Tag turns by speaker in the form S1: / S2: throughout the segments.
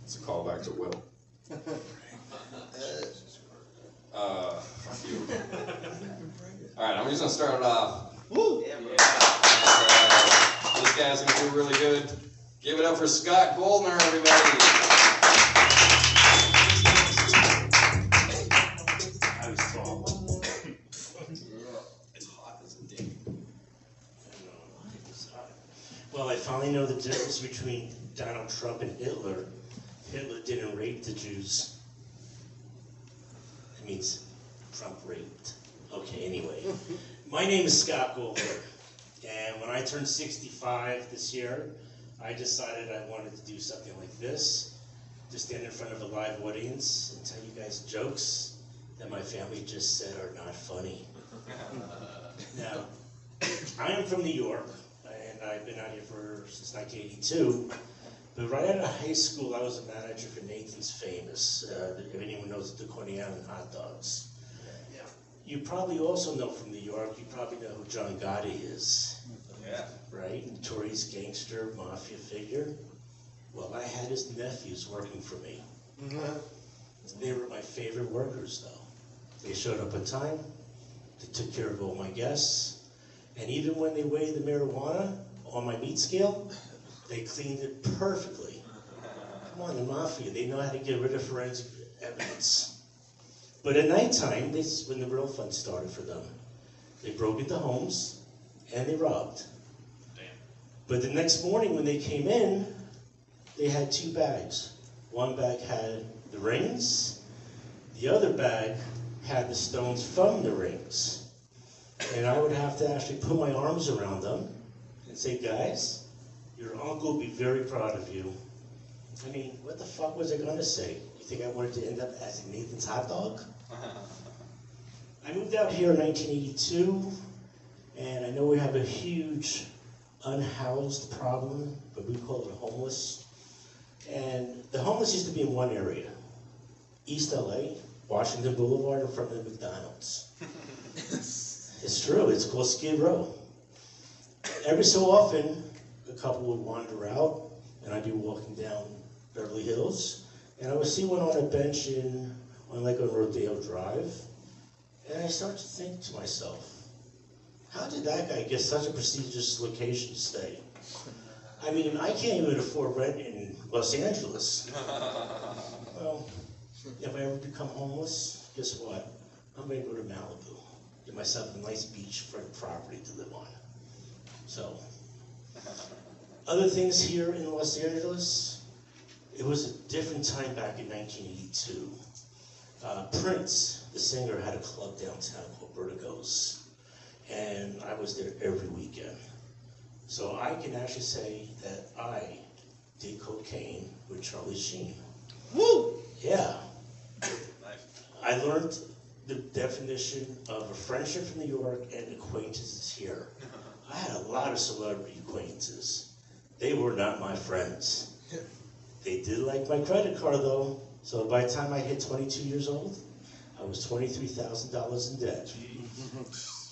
S1: It's a callback to Will. Fuck you. Alright, I'm just gonna start it off.
S2: Woo!
S1: This guy's gonna do really good. Give it up for Scott Goldner, everybody.
S3: I was tall.
S1: It's hot as a dick.
S3: Well, I finally know the difference between Donald Trump and Hitler. Hitler didn't rape the Jews. It means Trump raped. Okay, anyway. My name is Scott Goldner, and when I turned 65 this year, I decided I wanted to do something like this, to stand in front of a live audience and tell you guys jokes that my family just said are not funny. Now, I am from New York, and I've been out here since 1982. But right out of high school, I was a manager for Nathan's Famous. If anyone knows the Coney Island hot dogs.
S2: Yeah.
S3: You probably also know from New York, you probably know who John Gotti is.
S1: Yeah.
S3: Right? Notorious gangster, mafia figure. Well, I had his nephews working for me. They were my favorite workers, though. They showed up on time. They took care of all my guests. And even when they weighed the marijuana on my meat scale, they cleaned it perfectly. Come on, the mafia, they know how to get rid of forensic evidence. But at nighttime, this is when the real fun started for them. They broke into homes and they robbed.
S1: Damn.
S3: But the next morning when they came in, they had two bags. One bag had the rings, the other bag had the stones from the rings. And I would have to actually put my arms around them and say, guys, your uncle will be very proud of you. I mean, what the fuck was I gonna say? You think I wanted to end up as Nathan's hot dog? I moved out here in 1982, and I know we have a huge unhoused problem, but we call it homeless. And the homeless used to be in one area, East LA, Washington Boulevard in front of the McDonald's. It's true, it's called Skid Row. Every so often, a couple would wander out, and I'd be walking down Beverly Hills, and I would see one on a bench on Rodeo Drive, and I started to think to myself, how did that guy get such a prestigious location to stay? I mean, I can't even afford rent in Los Angeles. Well, if I ever become homeless, guess what? I'm gonna go to Malibu, get myself a nice beachfront property to live on. So, other things here in Los Angeles, it was a different time back in 1982. Prince, the singer, had a club downtown called Vertigo's, and I was there every weekend. So I can actually say that I did cocaine with Charlie Sheen.
S2: Woo!
S3: Yeah.
S1: Nice.
S3: I learned the definition of a friendship from New York and acquaintances here. I had a lot of celebrity acquaintances. They were not my friends. They did like my credit card though, so by the time I hit 22 years old, I was $23,000 in debt.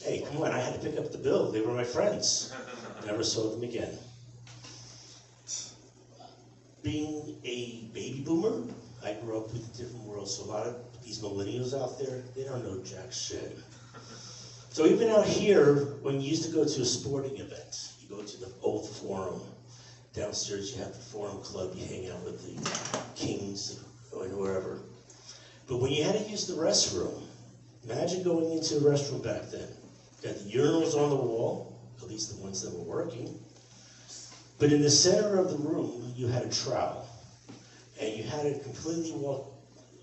S3: Hey, come on, I had to pick up the bill. They were my friends. Never saw them again. Being a baby boomer, I grew up with a different world, so a lot of these millennials out there, they don't know jack shit. So even out here, when you used to go to a sporting event, you go to the old Forum. Downstairs you have the Forum Club, you hang out with the Kings or whoever. But when you had to use the restroom, imagine going into a restroom back then. Got the urinals on the wall, at least the ones that were working. But in the center of the room, you had a trowel. And you had to completely walk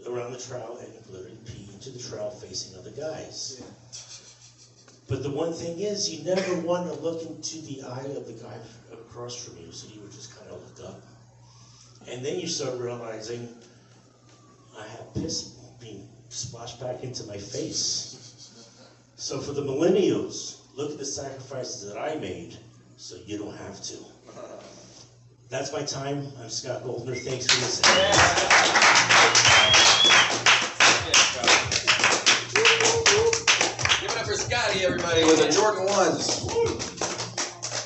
S3: around the trowel and literally pee into the trowel facing other guys.
S2: Yeah.
S3: But the one thing is, you never want to look into the eye of the guy across from you, so you would just kind of look up. And then you start realizing, I have piss being splashed back into my face. So for the millennials, look at the sacrifices that I made, so you don't have to. That's my time. I'm Scott Goldner. Thanks for listening.
S1: Give it up for Scotty, everybody, with the Jordan 1s.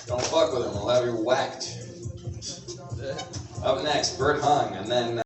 S1: Don't fuck with him, we'll have you whacked. Up next, Bert Hung, and then